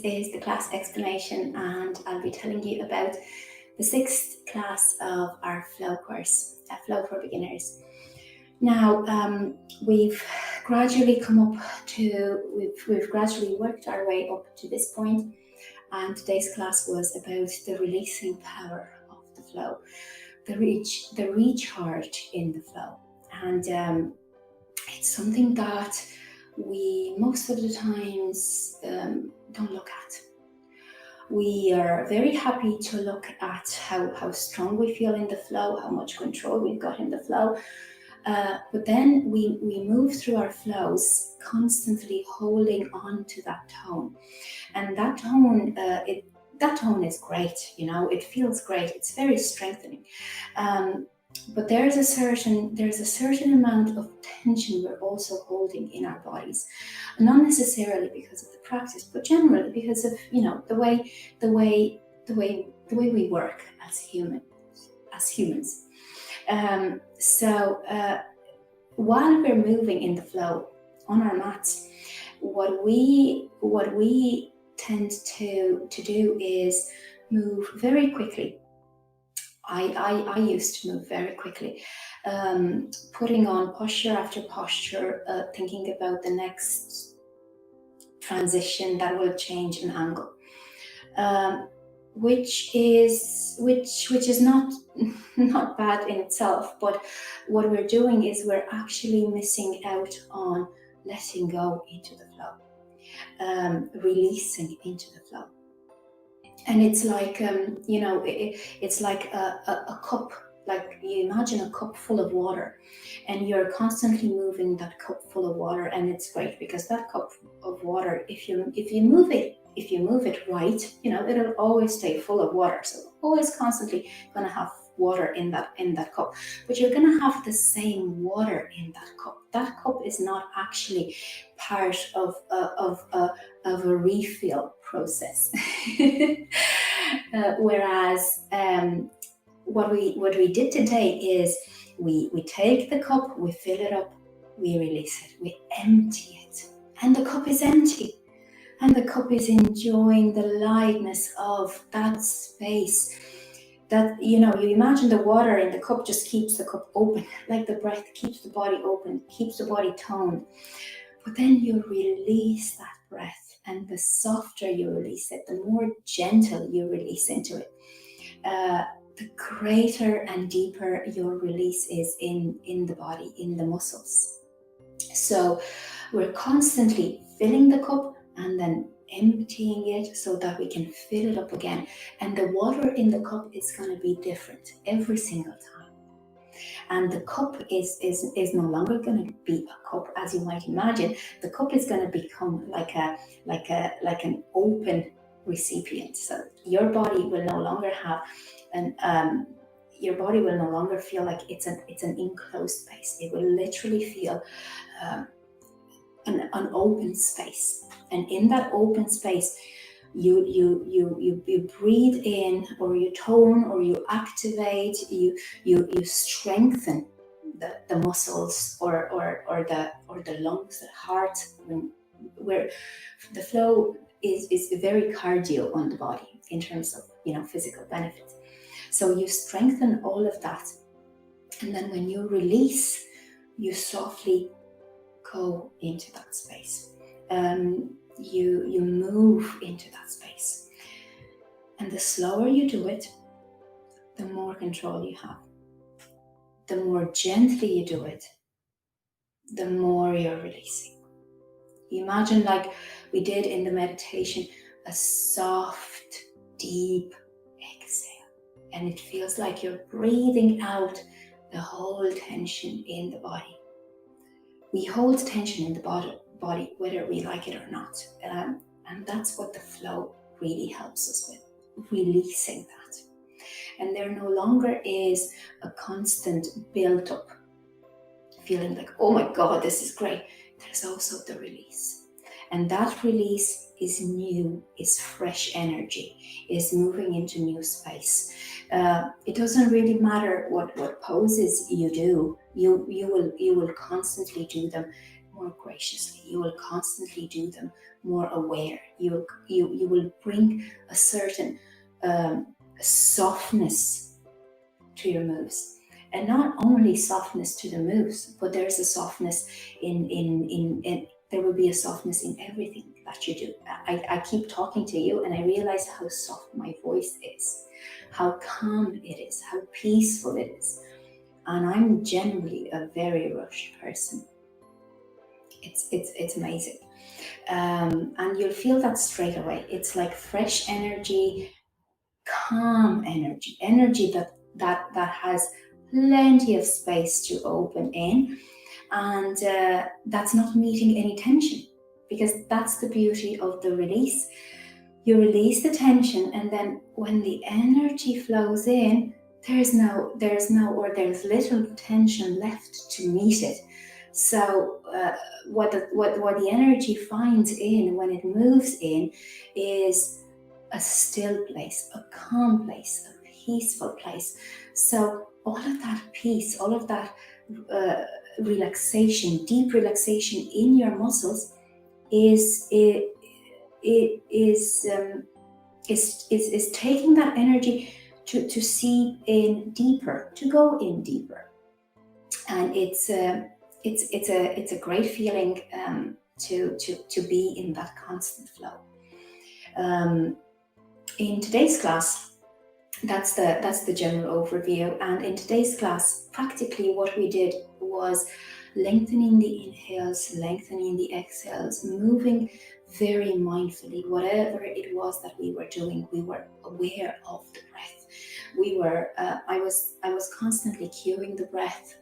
is the class explanation, and I'll be telling you about the 6th class of our flow course, Flow for Beginners. Now, we've gradually we've gradually worked our way up to this point, and today's class was about the releasing power of the flow, the recharge in the flow. And it's something that we most of the times don't look at. We are very happy to look at how strong we feel in the flow, how much control we've got in the flow. But then we move through our flows constantly holding on to that tone. And that tone is great, it feels great, it's very strengthening. But there's a certain amount of tension we're also holding in our bodies, not necessarily because of the practice, but generally because of the way we work as humans. So while we're moving in the flow on our mats, what we tend to do is move very quickly. I used to move very quickly, putting on posture after posture, thinking about the next transition that will change an angle, which is not bad in itself. But what we're doing is we're actually missing out on letting go into the flow, releasing into the flow. And it's like, it's like a cup, like you imagine a cup full of water, and you're constantly moving that cup full of water. And it's great because that cup of water, if you move it right, it'll always stay full of water. So always constantly going to have water in that cup, but you're going to have the same water in that cup. That cup is not actually part of a refill process. Whereas what we did today is we take the cup, we fill it up, we release it, we empty it, and the cup is empty. And the cup is enjoying the lightness of that space. That, you imagine the water in the cup just keeps the cup open, like the breath keeps the body open, keeps the body toned. But then you release that breath, and the softer you release it, the more gentle you release into it, the greater and deeper your release is in the body, in the muscles. So we're constantly filling the cup and then emptying it so that we can fill it up again. And the water in the cup is going to be different every single time. And the cup is no longer going to be a cup as you might imagine. The cup is going to become like an open recipient. So your body will no longer have your body will no longer feel like it's an enclosed space. It will literally feel an open space. And in that open space, you breathe in, or you tone, or you activate, you strengthen the muscles or the lungs, the heart, where the flow is very cardio on the body in terms of physical benefits. So you strengthen all of that, and then when you release, you softly go into that space. You move into that space, and the slower you do it, the more control you have. The more gently you do it, the more you're releasing. You imagine, like we did in the meditation, a soft, deep exhale, and it feels like you're breathing out the whole tension in the body. We hold tension in the body whether we like it or not, and that's what the flow really helps us with, releasing that. And there no longer is a constant built up feeling like, oh my God, this is great. There's also the release, and that release is new, is fresh energy, is moving into new space. It doesn't really matter what poses you do. You will constantly do them more graciously. You will constantly do them more aware. You will bring a certain softness to your moves, and not only softness to the moves, but there's a softness in there will be a softness in everything that you do. I keep talking to you and I realize how soft my voice is, how calm it is, how peaceful it is. And I'm generally a very rushed person. It's amazing. And you'll feel that straight away. It's like fresh energy, calm energy, energy that has plenty of space to open in, and that's not meeting any tension, because that's the beauty of the release. You release the tension, and then when the energy flows in, there's little tension left to meet it. So what the energy finds in when it moves in is a still place, a calm place, a peaceful place. So all of that peace, all of that relaxation, deep relaxation in your muscles is taking that energy to seep in deeper, to go in deeper, and it's a great feeling to be in that constant flow. In today's class, that's the general overview, and in today's class, practically what we did was lengthening the inhales, lengthening the exhales, moving very mindfully. Whatever it was that we were doing, we were aware of the breath. I was constantly cueing the breath,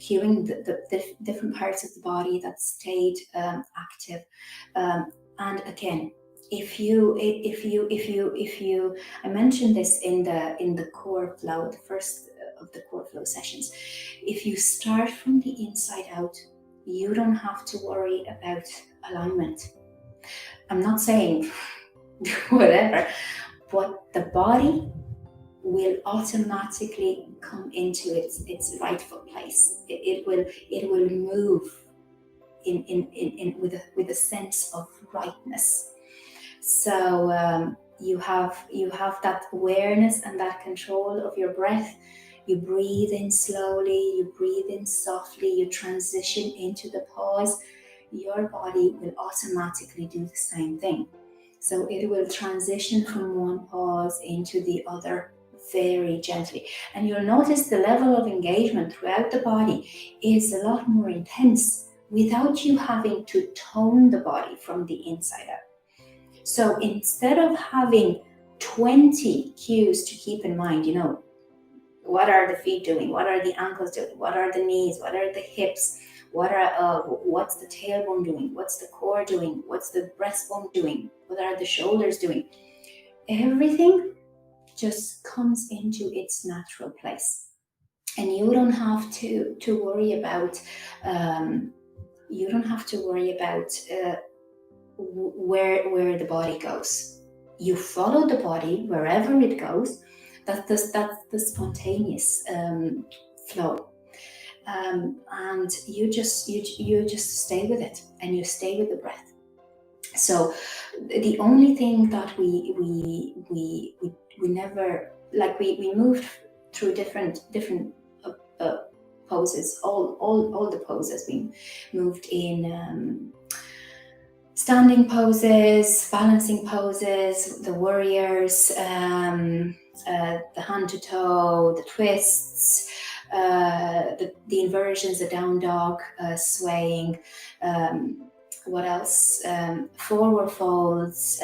cueing the different parts of the body that stayed active, and again, if you, I mentioned this in the core flow, the first of the core flow sessions. If you start from the inside out, you don't have to worry about alignment. I'm not saying whatever, but the body will automatically come into its rightful place. It will move in with a sense of rightness. So you have that awareness and that control of your breath. You breathe in slowly, you breathe in softly, you transition into the pause. Your body will automatically do the same thing. So it will transition from one pause into the other very gently. And you'll notice the level of engagement throughout the body is a lot more intense without you having to tone the body from the inside out. So instead of having 20 cues to keep in mind, what are the feet doing? What are the ankles doing? What are the knees? What are the hips? What's the tailbone doing? What's the core doing? What's the breastbone doing? What are the shoulders doing? Everything just comes into its natural place, and you don't have to worry about. You don't have to worry about where the body goes. You follow the body wherever it goes. That's the spontaneous flow, and you just stay with it, and you stay with the breath. So the only thing that we never, like, we moved through different poses, all the poses. We moved in standing poses, balancing poses, the warriors, the hand to toe, the twists, the inversions, the down dog, swaying, what else? Forward folds,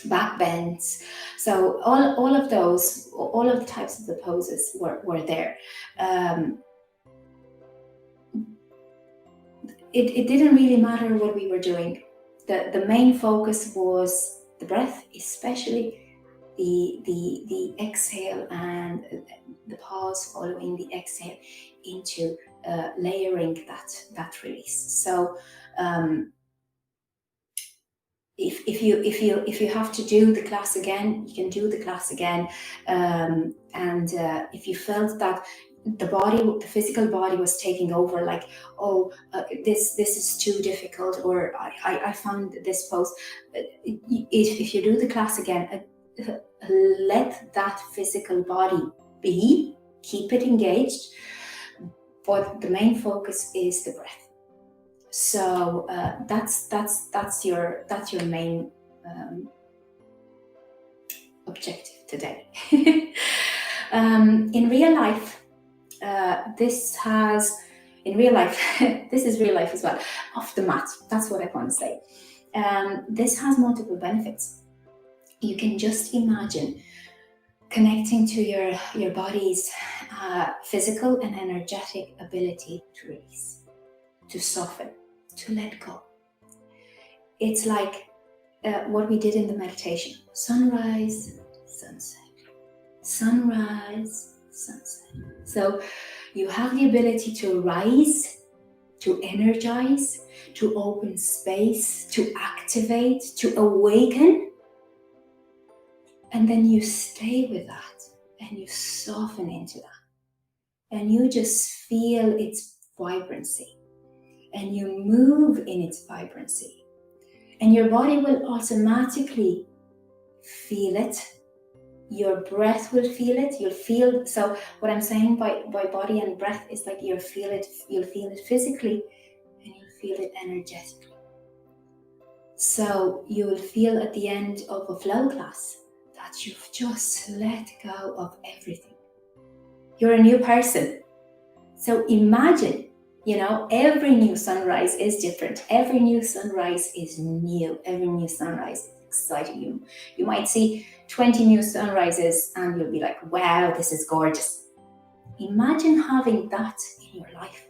back bends. So all of those, all of the types of the poses were there. It didn't really matter what we were doing. The main focus was the breath, especially the exhale and the pause following the exhale into layering that release. So if you have to do the class again, you can do the class again, and if you felt that the physical body was taking over, like, oh, this is too difficult, or I found this pose. If you do the class again, let that physical body be, keep it engaged, but the main focus is the breath. So that's your main objective today. In real life, this is real life as well, off the mat. That's what I want to say. This has multiple benefits. You can just imagine connecting to your body's physical and energetic ability to release, to soften, to let go. It's like what we did in the meditation: sunrise, sunset, sunrise, sunset. So you have the ability to rise, to energize, to open space, to activate, to awaken. And then you stay with that and you soften into that. And you just feel its vibrancy. And you move in its vibrancy. And your body will automatically feel it. Your breath will feel it. You'll feel, so what I'm saying by body and breath is like you'll feel it physically and you'll feel it energetically. So you will feel at the end of a flow class that you've just let go of everything. You're a new person. So imagine, every new sunrise is different. Every new sunrise is new. Every new sunrise is exciting. You might see 20 new sunrises and you'll be like, wow, this is gorgeous. Imagine having that in your life.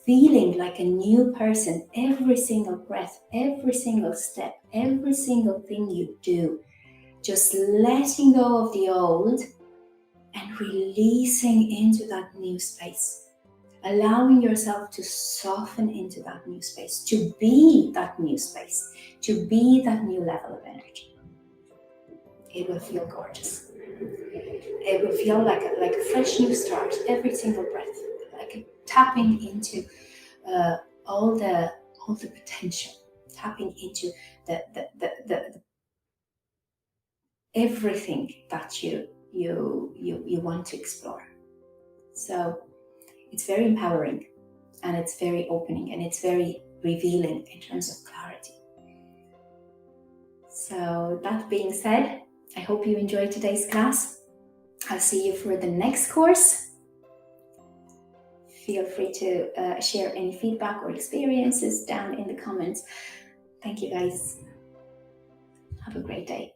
Feeling like a new person every single breath, every single step, every single thing you do. Just letting go of the old and releasing into that new space. Allowing yourself to soften into that new space, to be that new space, to be that new level of energy. It will feel gorgeous. It will feel like a fresh new start every single breath, like tapping into all the potential, tapping into the everything that you want to explore. So it's very empowering, and it's very opening, and it's very revealing in terms of clarity. So that being said, I hope you enjoyed today's class. I'll see you for the next course. Feel free to share any feedback or experiences down in the comments. Thank you guys. Have a great day.